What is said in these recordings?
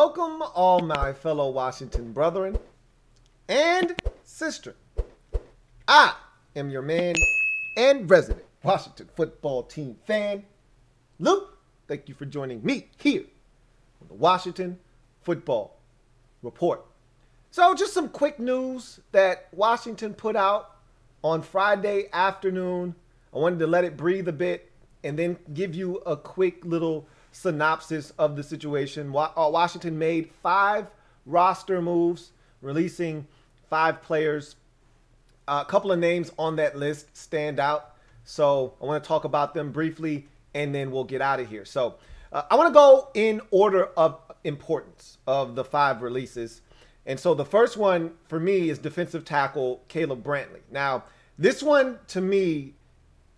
Welcome, all my fellow Washington brethren and sister. I am your man and resident Washington football team fan, Lou. Thank you for joining me here on the Washington Football Report. So just some quick news that Washington put out on Friday afternoon. I wanted to let it breathe a bit and then give you a quick little synopsis of the situation. Washington made 5 roster moves, releasing 5 players. A couple of names on that list stand out, so I want to talk about them briefly and then we'll get out of here. So I want to go in order of importance of the 5 releases. And so the first one for me is defensive tackle Caleb Brantley. Now, this one to me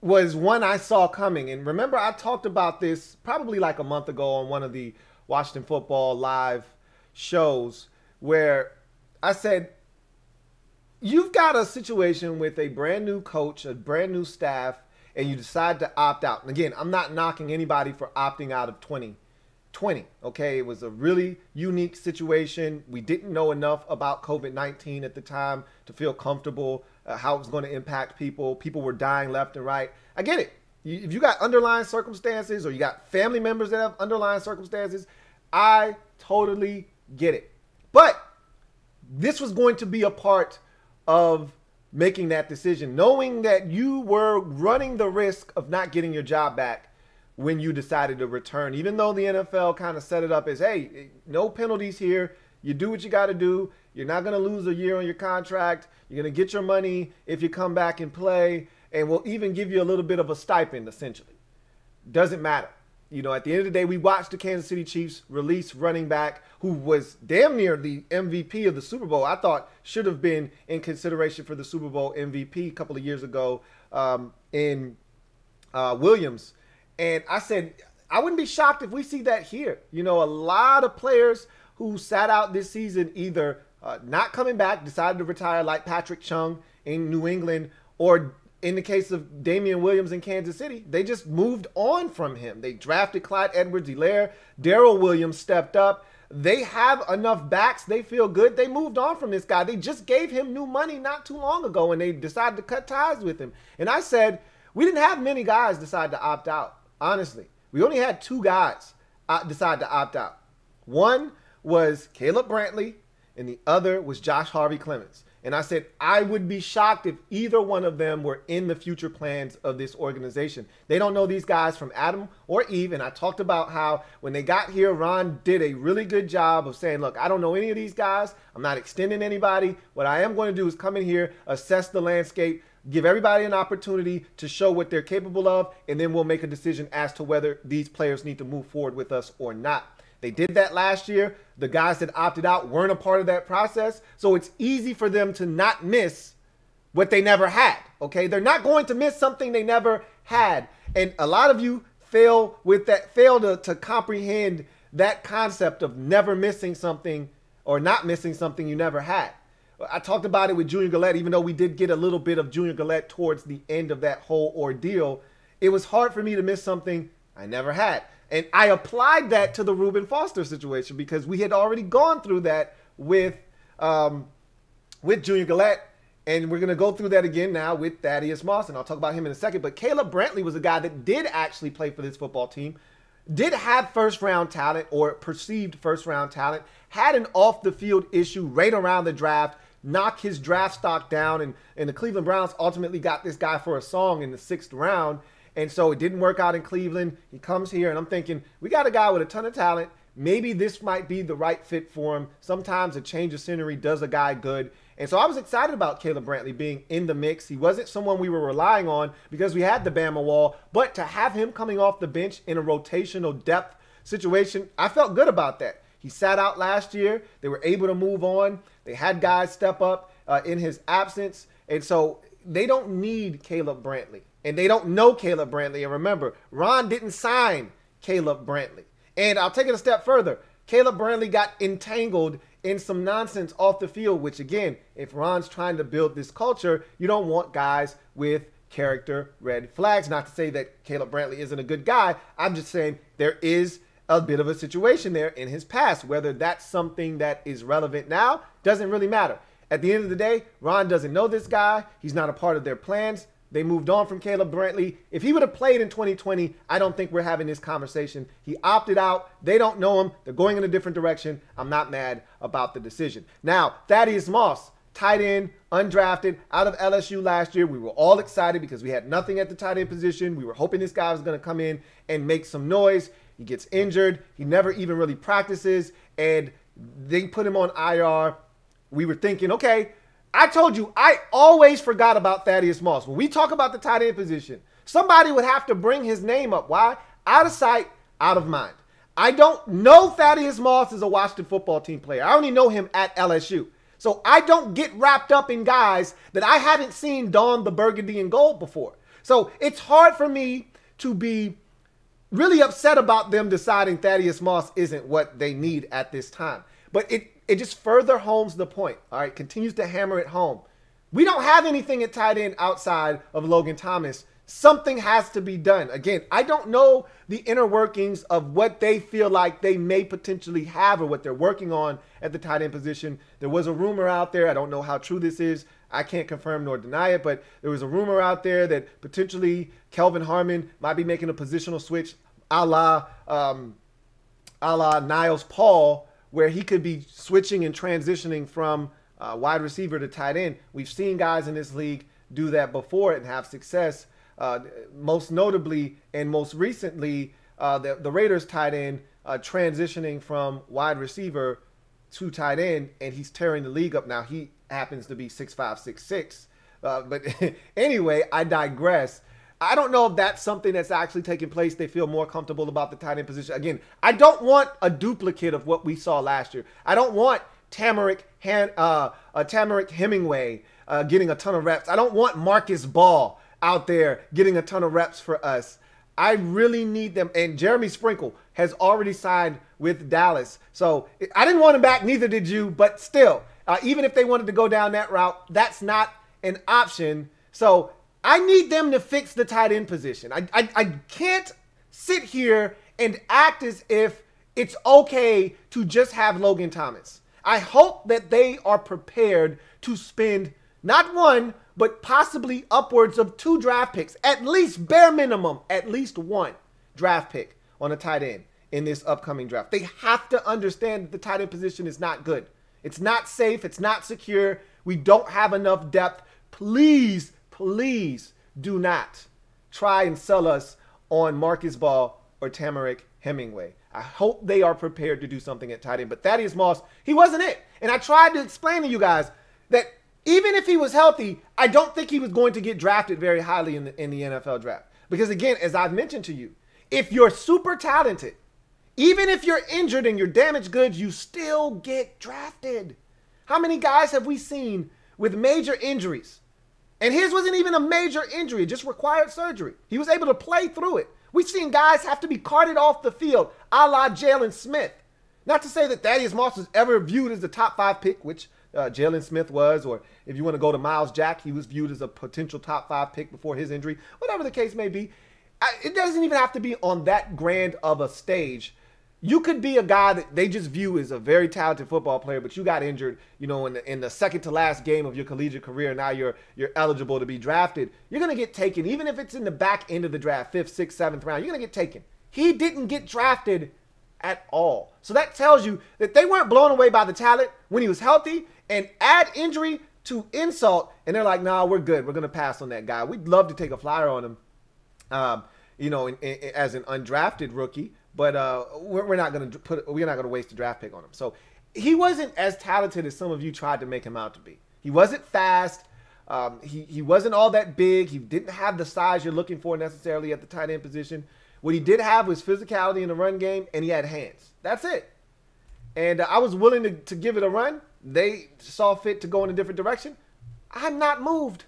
was one I saw coming. And remember, I talked about this probably like a month ago on one of the Washington Football Live shows where I said, you've got a situation with a brand new coach, a brand new staff, and you decide to opt out. And again, I'm not knocking anybody for opting out of 2020. Okay, it was a really unique situation. We didn't know enough about COVID-19 at the time to feel comfortable how it was going to impact people. People were dying left and right. I get it. If you got underlying circumstances or you got family members that have underlying circumstances, I totally get it. But this was going to be a part of making that decision, knowing that you were running the risk of not getting your job back when you decided to return, even though the NFL kind of set it up as, hey, no penalties here. You do what you got to do. You're not going to lose a year on your contract. You're going to get your money if you come back and play, and we'll even give you a little bit of a stipend, essentially. Doesn't matter. You know, at the end of the day, we watched the Kansas City Chiefs release running back who was damn near the MVP of the Super Bowl. I thought should have been in consideration for the Super Bowl MVP a couple of years ago in Williams. And I said, I wouldn't be shocked if we see that here. You know, a lot of players who sat out this season either not coming back, decided to retire like Patrick Chung in New England, or in the case of Damian Williams in Kansas City, they just moved on from him. They drafted Clyde Edwards-Helaire. Darrell Williams stepped up. They have enough backs. They feel good. They moved on from this guy. They just gave him new money not too long ago, and they decided to cut ties with him. And I said, we didn't have many guys decide to opt out, honestly. We only had 2 guys decide to opt out. One was Caleb Brantley, and the other was Josh Harvey Clemens. And I said, I would be shocked if either one of them were in the future plans of this organization. They don't know these guys from Adam or Eve. And I talked about how when they got here, Ron did a really good job of saying, look, I don't know any of these guys. I'm not extending anybody. What I am going to do is come in here, assess the landscape, give everybody an opportunity to show what they're capable of, and then we'll make a decision as to whether these players need to move forward with us or not. They did that last year. The guys that opted out weren't a part of that process. So it's easy for them to not miss what they never had. Okay, they're not going to miss something they never had. And a lot of you fail to comprehend that concept of never missing something or not missing something you never had. I talked about it with Junior Gillette, even though we did get a little bit of Junior Gillette towards the end of that whole ordeal. It was hard for me to miss something I never had. And I applied that to the Reuben Foster situation because we had already gone through that with Junior Gillette. And we're going to go through that again now with Thaddeus Moss. And I'll talk about him in a second. But Caleb Brantley was a guy that did actually play for this football team, did have first-round talent or perceived first-round talent, had an off-the-field issue right around the draft, knocked his draft stock down. And the Cleveland Browns ultimately got this guy for a song in the 6th round. And so it didn't work out in Cleveland. He comes here, and I'm thinking, we got a guy with a ton of talent. Maybe this might be the right fit for him. Sometimes a change of scenery does a guy good. And so I was excited about Caleb Brantley being in the mix. He wasn't someone we were relying on because we had the Bama wall. But to have him coming off the bench in a rotational depth situation, I felt good about that. He sat out last year. They were able to move on. They had guys step up in his absence. And so they don't need Caleb Brantley. And they don't know Caleb Brantley. And remember, Ron didn't sign Caleb Brantley. And I'll take it a step further. Caleb Brantley got entangled in some nonsense off the field, which again, if Ron's trying to build this culture, you don't want guys with character red flags. Not to say that Caleb Brantley isn't a good guy. I'm just saying there is a bit of a situation there in his past. Whether that's something that is relevant now doesn't really matter. At the end of the day, Ron doesn't know this guy. He's not a part of their plans. They moved on from Caleb Brantley. If he would have played in 2020, I don't think we're having this conversation. He opted out. They don't know him. They're going in a different direction. I'm not mad about the decision. Now, Thaddeus Moss, tight end, undrafted, out of LSU last year. We were all excited because we had nothing at the tight end position. We were hoping this guy was going to come in and make some noise. He gets injured. He never even really practices, and they put him on IR. We were thinking, okay, I told you, I always forgot about Thaddeus Moss. When we talk about the tight end position, somebody would have to bring his name up. Why? Out of sight, out of mind. I don't know Thaddeus Moss is a Washington football team player. I only know him at LSU. So I don't get wrapped up in guys that I haven't seen don the burgundy and gold before. So it's hard for me to be really upset about them deciding Thaddeus Moss isn't what they need at this time. But it just further homes the point, all right? Continues to hammer it home. We don't have anything at tight end outside of Logan Thomas. Something has to be done. Again, I don't know the inner workings of what they feel like they may potentially have or what they're working on at the tight end position. There was a rumor out there. I don't know how true this is. I can't confirm nor deny it, but there was a rumor out there that potentially Kelvin Harmon might be making a positional switch a la Niles Paul, where he could be switching and transitioning from wide receiver to tight end. We've seen guys in this league do that before and have success. Most notably and most recently, the Raiders tight end transitioning from wide receiver to tight end, and he's tearing the league up now. He happens to be 6'5", 6'6". But anyway, I digress. I don't know if that's something that's actually taking place. They feel more comfortable about the tight end position. Again, I don't want a duplicate of what we saw last year. I don't want Tamarick Hemingway getting a ton of reps. I don't want Marcus Ball out there getting a ton of reps for us. I really need them. And Jeremy Sprinkle has already signed with Dallas. So I didn't want him back, neither did you. But still, even if they wanted to go down that route, that's not an option. So I need them to fix the tight end position. I can't sit here and act as if it's okay to just have Logan Thomas. I hope that they are prepared to spend not one, but possibly upwards of 2 draft picks, at least bare minimum, at least 1 draft pick on a tight end in this upcoming draft. They have to understand that the tight end position is not good. It's not safe. It's not secure. We don't have enough depth. Please, please do not try and sell us on Marcus Ball or Tamarick Hemingway. I hope they are prepared to do something at tight end. But Thaddeus Moss, he wasn't it. And I tried to explain to you guys that even if he was healthy, I don't think he was going to get drafted very highly in the NFL draft. Because again, as I've mentioned to you, if you're super talented, even if you're injured and you're damaged goods, you still get drafted. How many guys have we seen with major injuries? And his wasn't even a major injury. It just required surgery. He was able to play through it. We've seen guys have to be carted off the field, a la Jalen Smith. Not to say that Thaddeus Moss was ever viewed as the top 5 pick, which Jalen Smith was, or if you want to go to Miles Jack, he was viewed as a potential top 5 pick before his injury. Whatever the case may be, it doesn't even have to be on that grand of a stage. You could be a guy that they just view as a very talented football player, but you got injured, you know, in the second to last game of your collegiate career. Now you're eligible to be drafted. You're going to get taken, even if it's in the back end of the draft, 5th, 6th, 7th round. You're going to get taken. He didn't get drafted at all. So that tells you that they weren't blown away by the talent when he was healthy, and add injury to insult, and they're like, nah, we're good. We're going to pass on that guy. We'd love to take a flyer on him, you know, as an undrafted rookie. But we're not going to waste a draft pick on him. So he wasn't as talented as some of you tried to make him out to be. He wasn't fast. He wasn't all that big. He didn't have the size you're looking for necessarily at the tight end position. What he did have was physicality in the run game, and he had hands. That's it. And I was willing to give it a run. They saw fit to go in a different direction. I'm not moved.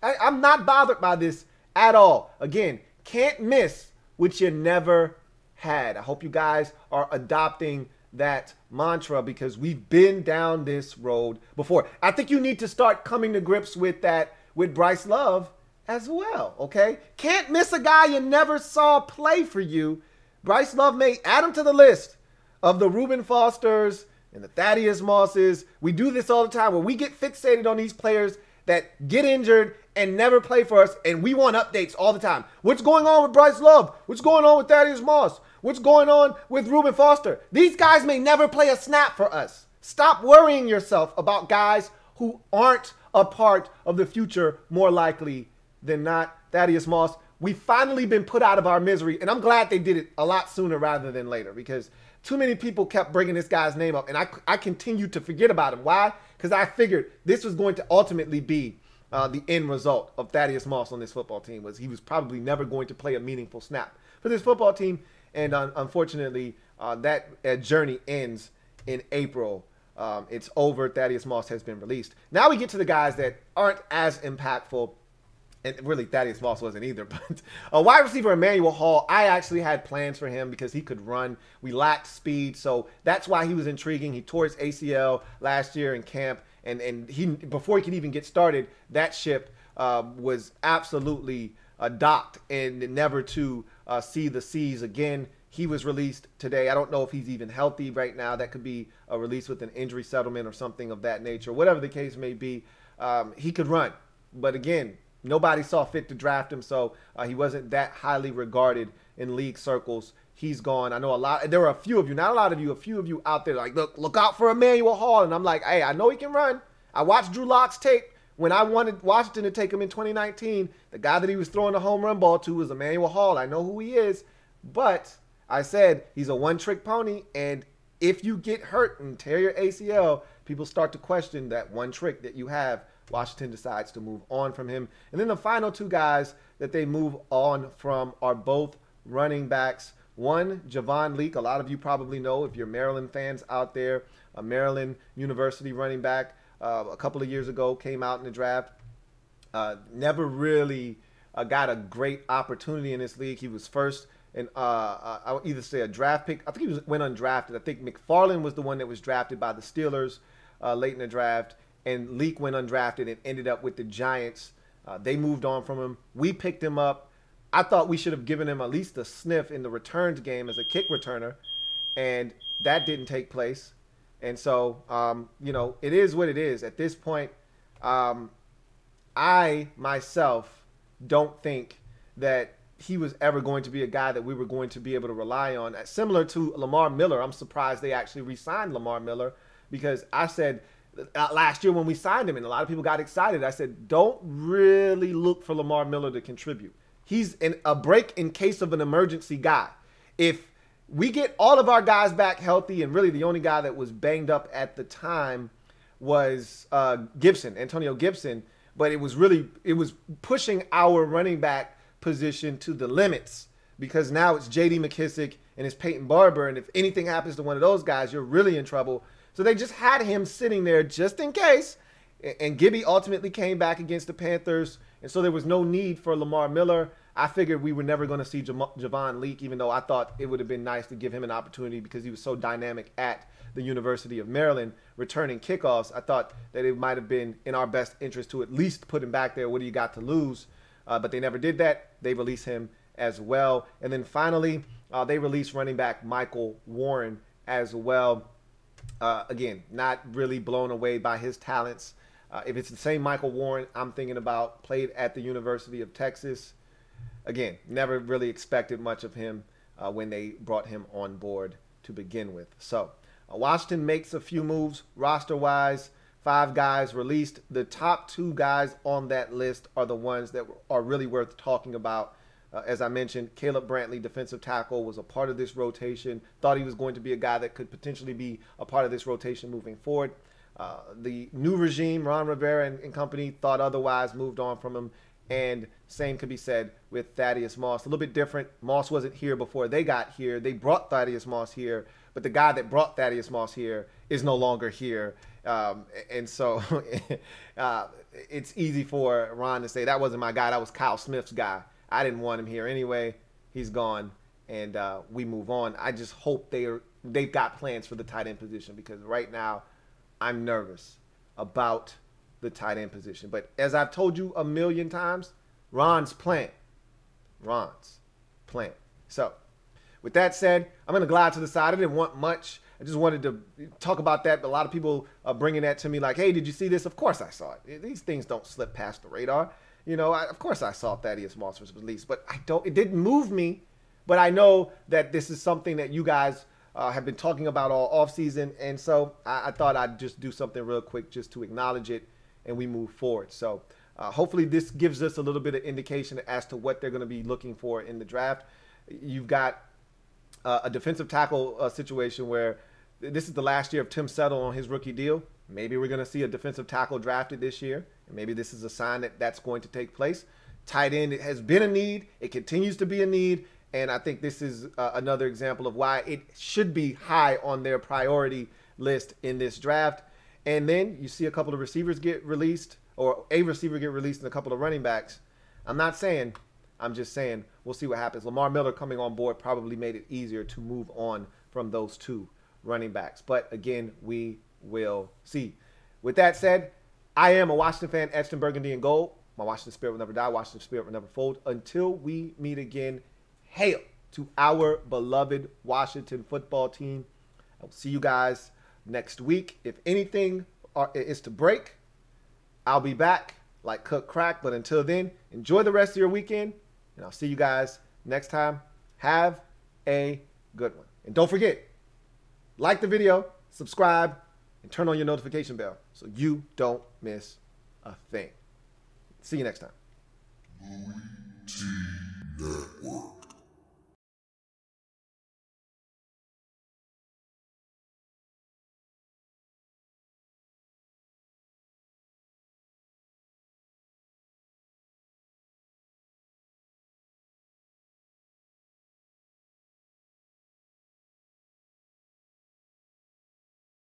I'm not bothered by this at all. Again, can't miss what you never had. I hope you guys are adopting that mantra, because we've been down this road before. I think you need to start coming to grips with that with Bryce Love as well, okay? Can't miss a guy you never saw play for you Bryce Love may add him to the list of the Reuben Fosters and the Thaddeus Mosses. We do this all the time where we get fixated on these players that get injured and never play for us, and we want updates all the time. What's going on with Bryce Love? What's going on with Thaddeus Moss? What's going on with Reuben Foster? These guys may never play a snap for us. Stop worrying yourself about guys who aren't a part of the future more likely than not. Thaddeus Moss, we've finally been put out of our misery, and I'm glad they did it a lot sooner rather than later, because too many people kept bringing this guy's name up, and I continued to forget about him. Why? Because I figured this was going to ultimately be the end result of Thaddeus Moss on this football team, was he was probably never going to play a meaningful snap for this football team. And unfortunately, that journey ends in April. It's over. Thaddeus Moss has been released. Now we get to the guys that aren't as impactful. And really, Thaddeus Moss wasn't either. But a wide receiver, Emmanuel Hall, I actually had plans for him because he could run. We lacked speed, so that's why he was intriguing. He tore his ACL last year in camp, and he, before he could even get started, that ship was absolutely docked and never to see the seas again. He was released today. I don't know if he's even healthy right now. That could be a release with an injury settlement or something of that nature. Whatever the case may be, he could run. But again, nobody saw fit to draft him, so he wasn't that highly regarded in league circles. He's gone. I know a lot. There were a few of you, not a lot of you, a few of you out there like, look out for Emmanuel Hall. And I'm like, hey, I know he can run. I watched Drew Lock's tape. When I wanted Washington to take him in 2019, the guy that he was throwing the home run ball to was Emmanuel Hall. I know who he is, but I said he's a one-trick pony, and if you get hurt and tear your ACL, people start to question that one trick that you have. Washington decides to move on from him. And then the final two guys that they move on from are both running backs. One, Javon Leak. A lot of you probably know, if you're Maryland fans out there, a Maryland University running back a couple of years ago came out in the draft. Never really got a great opportunity in this league. He was first, and I would either say a draft pick. I think he went undrafted. I think McFarland was the one that was drafted by the Steelers late in the draft. And Leak went undrafted and ended up with the Giants. They moved on from him. We picked him up. I thought we should have given him at least a sniff in the returns game as a kick returner, and that didn't take place. And so, you know, it is what it is. At this point, I myself don't think that he was ever going to be a guy that we were going to be able to rely on. Similar to Lamar Miller, I'm surprised they actually re-signed Lamar Miller, because I said – last year when we signed him, and a lot of people got excited, I said, don't really look for Lamar Miller to contribute. He's a break in case of an emergency guy. If we get all of our guys back healthy, and really the only guy that was banged up at the time was Antonio Gibson, but it was pushing our running back position to the limits, because now it's J.D. McKissick and it's Peyton Barber, and if anything happens to one of those guys, you're really in trouble. So they just had him sitting there just in case. And Gibby ultimately came back against the Panthers. And so there was no need for Lamar Miller. I figured we were never going to see Javon Leak, even though I thought it would have been nice to give him an opportunity because he was so dynamic at the University of Maryland returning kickoffs. I thought that it might have been in our best interest to at least put him back there. What do you got to lose? But they never did that. They released him as well. And then finally, they released running back Michael Warren as well. Again, not really blown away by his talents. If it's the same Michael Warren I'm thinking about, played at the University of Texas. Again, never really expected much of him when they brought him on board to begin with. So Washington makes a few moves roster-wise. 5 guys released. The top 2 guys on that list are the ones that are really worth talking about. As I mentioned, Caleb Brantley, defensive tackle, was a part of this rotation. Thought he was going to be a guy that could potentially be a part of this rotation moving forward. The new regime, Ron Rivera and company, thought otherwise, moved on from him. And same could be said with Thaddeus Moss. A little bit different. Moss wasn't here before they got here. They brought Thaddeus Moss here, but the guy that brought Thaddeus Moss here is no longer here. And so it's easy for Ron to say, that wasn't my guy. That was Kyle Smith's guy. I didn't want him here anyway. He's gone, and we move on. I just hope they've got plans for the tight end position, because right now I'm nervous about the tight end position. But as I've told you a million times, Ron's plan. Ron's plan. So with that said, I'm going to glide to the side. I didn't want much. I just wanted to talk about that. But a lot of people are bringing that to me like, hey, did you see this? Of course I saw it. These things don't slip past the radar. Of course I saw Thaddeus Moss was released, but it didn't move me. But I know that this is something that you guys have been talking about all offseason. And so I thought I'd just do something real quick just to acknowledge it and we move forward. So hopefully this gives us a little bit of indication as to what they're going to be looking for in the draft. You've got a defensive tackle situation where this is the last year of Tim Settle on his rookie deal. Maybe we're going to see a defensive tackle drafted this year. And maybe this is a sign that that's going to take place. Tight end, it has been a need. It continues to be a need. And I think this is another example of why it should be high on their priority list in this draft. And then you see a couple of receivers get released, or a receiver get released, and a couple of running backs. I'm just saying we'll see what happens. Lamar Miller coming on board probably made it easier to move on from those two running backs. But again, we will see. With that said, I am a Washington fan, etched in burgundy and gold. My Washington spirit will never die. Washington spirit will never fold. Until we meet again, hail to our beloved Washington football team. I will see you guys next week. If anything is to break, I'll be back like cook crack. But until then, enjoy the rest of your weekend. And I'll see you guys next time. Have a good one. And don't forget, like the video, subscribe, and turn on your notification bell so you don't miss a thing. See you next time. LouieTeeNetwork.